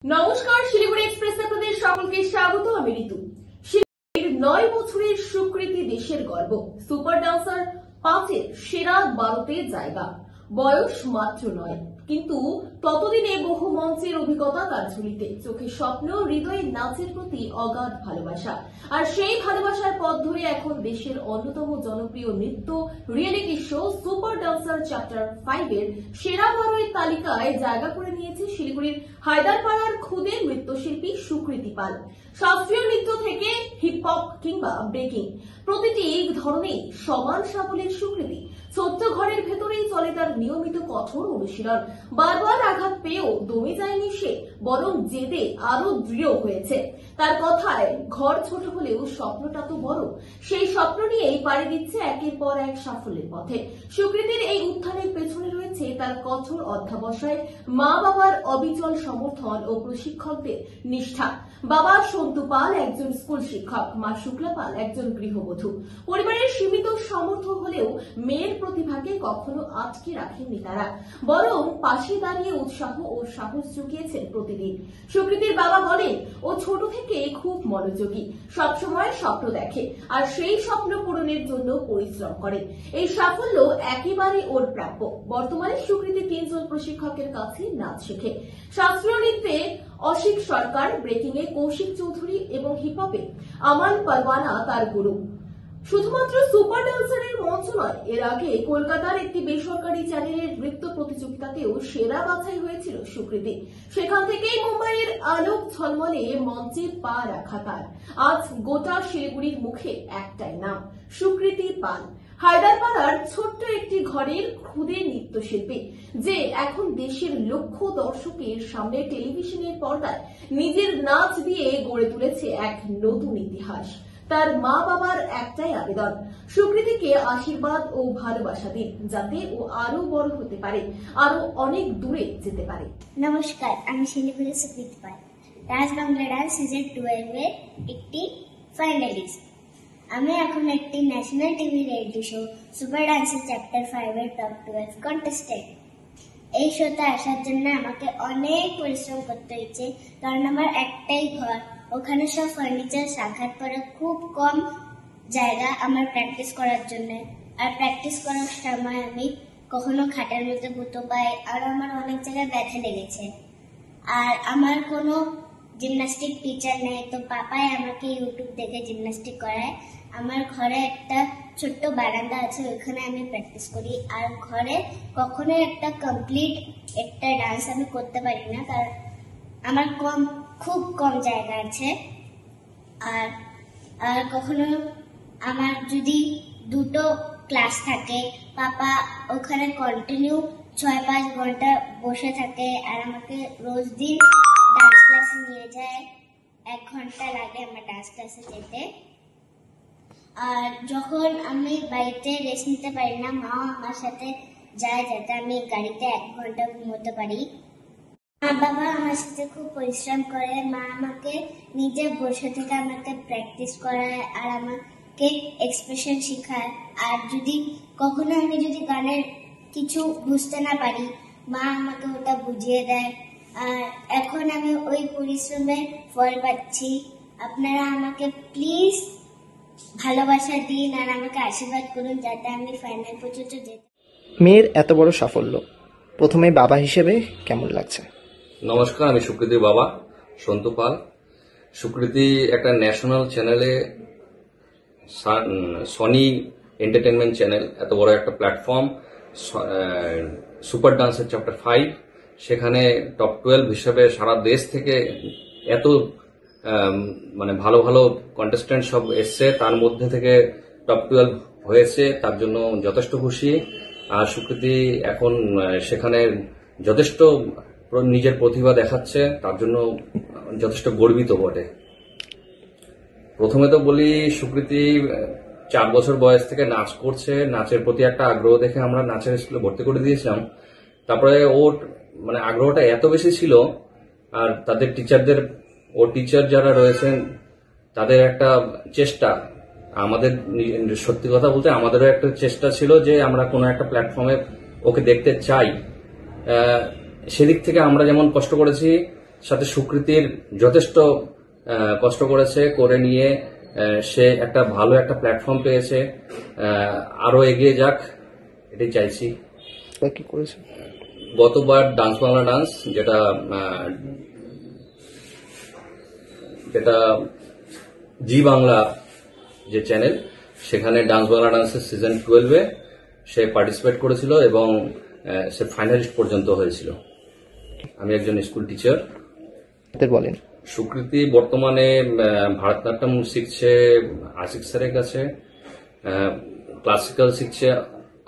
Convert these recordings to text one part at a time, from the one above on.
নমস্কার, শিলিগুড়ি এক্সপ্রেসে আপনাদের সকলকে স্বাগত। আমি ঋতু। শিলিগুড়ির 9 বছরের সুকৃতি দেশের গর্ব, সুপার ডান্সার 5-এর সেরা 12তে জায়গা। বয়স মাত্র 9, কিন্তু ততদিনে বহু মঞ্চের অভিজ্ঞতা তার ঝুলিতে। চোখে স্বপ্ন, হৃদয়ে নাচের প্রতি অগাধ ভালোবাসা। আর সেই ভালোবাসার পথ ধরে এখন দেশের অন্যতম জনপ্রিয় নৃত্য reality show super dancer chapter 5-এর সেরা 12-এর তালিকায় জায়গা করে নিয়েছে শিলিগুড়ির হায়দারপাড়ার খুদে নৃত্যশিল্পী সুকৃতি পাল। শাস্ত্রীয় নৃত্য থেকে হিপ হপ কিংবা ব্রেকিং, প্রতিটি ধরনেই সমান সাফল্যের সুকৃতি। ছোট্ট ঘরের ভেতরেই চলে তার নিয়মিত কঠোর অনুশীলন। বারবার আঘাত পেয়েও দমে যায়নি সে, বরং জেদে আরো দৃঢ় হয়েছে। তার কথায়, ঘর ছোট হলেও স্বপ্নটা তো বড়। সেই স্বপ্ন নিয়েই পাড়ি দিচ্ছে একের পর এক সাফল্যের পথে। সুকৃতির এই উত্থানের পেছনে রয়েছে তার কঠোর অধ্যাবসায়, মা বাবার অবিচল সমর্থন ও প্রশিক্ষকদের নিষ্ঠা। বাবা সন্তু পাল একজন স্কুল শিক্ষক, মা শুক্লা পাল একজন গৃহবধূ। পরিবারের সীমিত সামর্থ্য হলেও মেয়ের প্রতিভাকে কখনো আটকে রাখেননি তারা, বরং পাশে দাঁড়িয়ে উৎসাহ ও সাহস জুগিয়েছেন প্রতিদিন। সুকৃতির বাবা বলেন, ও ছোট থেকে খুব মনোযোগী, সবসময় স্বপ্ন দেখে আর সেই স্বপ্ন পূরণের জন্য পরিশ্রম করে। এই সাফল্য একেবারে ওর প্রাপ্য। বর্তমানে সুকৃতি 3 জন প্রশিক্ষকের কাছে নাচ শেখে। শাস্ত্রীয় নৃত্যে অসিক সরকার, ব্রেকিং এ কৌশিক চৌধুরী এবং হিপহপে আমান পারওয়ানা তার গুরু। শুধুমাত্র সুপার ডান্সারের মঞ্চ নয়, এর আগে কলকাতার একটি বেসরকারি চ্যানেলের নৃত্য প্রতিযোগিতাতেও সেরা বাছাই হয়েছিল সুকৃতি। সেখান থেকেই মুম্বাইয়ের আলোক ঝলমলে মঞ্চে পা রাখা তার। আজ গোটা শিলিগুড়ির মুখে একটাই নাম, সুকৃতি পাল। হায়দারপাড়ার ছোট্ট একটি ঘরের খুদে নৃত্যশিল্পী, যে এখন দেশের লক্ষ দর্শকের সামনে টেলিভিশনের পর্দায় নিজের নাচ দিয়ে গড়ে তুলেছে এক নতুন ইতিহাস। তার মা বাবার একটাই আবেদন, সুকৃতিকে আশীর্বাদ ও ভালোবাসা দিন, যাতে ও আরো বড় হতে পারে, আরো অনেক দূরে যেতে পারে। নমস্কার, আমি শিলিগুড়ি সুকৃতি পাল, রাজ বাংলা ডান্স সিজন 12 এর একটি ফাইনালিস্ট। আমি এখন একটি national TV reality show super dancer chapter 5 এর টপ 12 কন্টেস্টেন্ট। এই শোতে আসার জন্য আমাকে অনেক পরিশ্রম করতে হয়েছে, কারণ আমার একটাই ঘর, ওখানে সব ফার্নিচার সাক্ষাৎ করে খুব কম জায়গা আমার প্র্যাকটিস করার জন্য। আর প্র্যাকটিস করার সময় আমি কখনো খাটের মধ্যে গুঁতো পাই, আর আমার অনেক জায়গায় ব্যথা লেগেছে। আর আমার কোনো জিমন্যাস্টিক টিচার নেই, তো পাপাই আমাকে ইউটিউব দেখে জিমন্যাস্টিক করায়। আমার ঘরে একটা ছোট্ট বারান্দা আছে, ওখানে আমি প্র্যাকটিস করি। আর ঘরে কখনো একটা কমপ্লিট একটা ডান্স আমি করতে পারি না, কারণ আমার খুব কম জায়গা আছে। আর কখনো আমার যদি 2টো ক্লাস থাকে, পাপা ওখানে কন্টিনিউ 6-5 ঘন্টা বসে থাকে, আর আমাকে রোজ দিন ডান্স ক্লাসে নিয়ে যায়। 1 ঘন্টা লাগে আমার ডান্স ক্লাসে যেতে। আর যখন আমি বাড়িতে রেস্ট নিতে পারি না, মা আমার সাথে যায়, যাতে আমি গাড়িতে 1 ঘন্টা ঘুমোতে পারি। মা বাবা আমার সাথে খুব পরিশ্রম করে, মা আমাকে নিজে বসে থেকে আমাকে প্র্যাকটিস করায় আর আমাকে এক্সপ্রেশন শেখায়। আর যদি কখনো আমি যদি গানের কিছু বুঝতে না পারি, মা আমাকে ওটা বুঝিয়ে দেয়। আর এখন আমি ওই পরিশ্রমের ফল পাচ্ছি। আপনারা আমাকে প্লিজ ভালোবাসা দিন আর আমাকে আশীর্বাদ করুন, যাতে আমি ফাইনাল পর্যন্ত যেতে। মেয়ের এত বড় সাফল্য, প্রথমে বাবা হিসেবে কেমন লাগছে? নমস্কার, আমি সুকৃতির বাবা সন্তু পাল। সুকৃতি একটা ন্যাশনাল চ্যানেলে, সনি এন্টারটেনমেন্ট চ্যানেল, এত বড় একটা প্ল্যাটফর্ম, সুপার ডান্সার চ্যাপ্টার 5, সেখানে টপ 12 হিসেবে সারা দেশ থেকে এত ভালো ভালো কন্টেস্টেন্ট সব এসছে, তার মধ্যে থেকে টপ 12 হয়েছে, তার জন্য যথেষ্ট খুশি। আর সুকৃতি এখন সেখানে যথেষ্ট নিজের প্রতিভা দেখাচ্ছে, তার জন্য যথেষ্ট গর্বিত বটে। প্রথমে তো বলি, সুকৃতি 4 বছর বয়স থেকে নাচ করছে। নাচের প্রতি একটা আগ্রহ দেখে আমরা নাচের স্কুলে ভর্তি করে দিয়েছিলাম। তারপরে ওর আগ্রহটা এত বেশি ছিল, আর তাদের টিচারদের, ওর টিচার যারা রয়েছেন তাদের একটা চেষ্টা, আমাদের সত্যি কথা বলতে আমাদেরও একটা চেষ্টা ছিল যে আমরা কোনো একটা প্ল্যাটফর্মে ওকে দেখতে চাই। সেদিক থেকে আমরা যেমন কষ্ট করেছি, সাথে সুকৃতির যথেষ্ট কষ্ট করেছে, করে নিয়ে সে একটা ভালো একটা প্ল্যাটফর্ম পেয়েছে, আরো এগিয়ে যাক এটাই চাইছি। বা কি করেছে? গতবার ডান্স বাংলা ডান্স যেটা জি বাংলা যে চ্যানেল, সেখানে ডান্স বাংলা ডান্সের সিজন 12-এ সে পার্টিসিপেট করেছিল এবং সে ফাইনালিস্ট পর্যন্ত হয়েছিল। আমি একজন স্কুল টিচার। বলেন। সুকৃতি বর্তমানে ভারতনাট্যম শিখছে আশিক স্যারের কাছে, ক্লাসিক্যাল শিখছে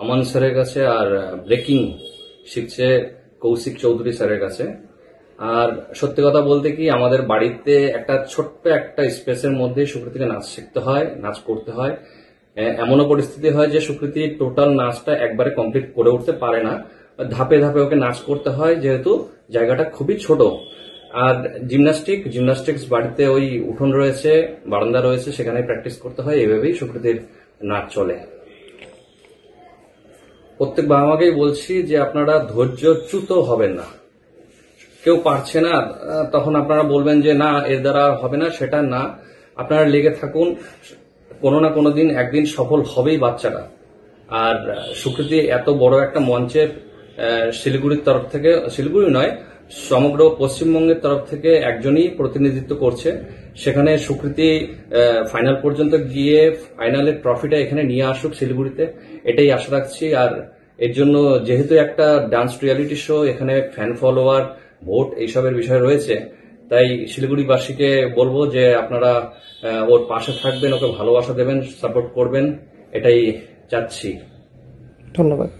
আমান স্যারের কাছে, আর ব্রেকিং শিখছে কৌশিক চৌধুরী স্যারের কাছে। আর সত্যি কথা বলতে কি, আমাদের বাড়িতে একটা ছোট্ট একটা স্পেসের মধ্যে সুকৃতিকে নাচ শিখতে হয়, নাচ করতে হয়। এমনও পরিস্থিতি হয় যে সুকৃতি টোটাল নাচটা একবারে কমপ্লিট করে উঠতে পারে না, ধাপে ধাপে ওকে নাচ করতে হয়, যেহেতু জায়গাটা খুবই ছোট। আর জিমনাস্টিক্স বাড়িতে ওই উঠোন রয়েছে, বারান্দা রয়েছে, সেখানে প্র্যাকটিস করতে হয়। এইভাবেই সুকৃতির নাচ চলে। প্রত্যেক বাবা মাকেই বলছি যে আপনারা ধৈর্যচ্যুত হবেন না। কেউ পারছে না তখন আপনারা বলবেন যে না এর দ্বারা হবে না, সেটা না। আপনারা লেগে থাকুন, কোনো না কোনো দিন একদিন সফল হবেই বাচ্চারা। আর সুকৃতি এত বড় একটা মঞ্চের শিলিগুড়ির তরফ থেকে, শিলিগুড়ি নয় সমগ্র পশ্চিমবঙ্গের তরফ থেকে একজনই প্রতিনিধিত্ব করছে। সেখানে সুকৃতি ফাইনাল পর্যন্ত গিয়ে ফাইনালের ট্রফিটা এখানে নিয়ে আসুক শিলিগুড়িতে, এটাই আশা রাখছি। আর এর জন্য যেহেতু একটা ডান্স রিয়ালিটি শো, এখানে ফ্যান ফলোয়ার, ভোট এইসবের বিষয় রয়েছে, তাই শিলিগুড়িবাসীকে বলবো যে আপনারা ওর পাশে থাকবেন, ওকে ভালোবাসা দেবেন, সাপোর্ট করবেন, এটাই চাচ্ছি। ধন্যবাদ।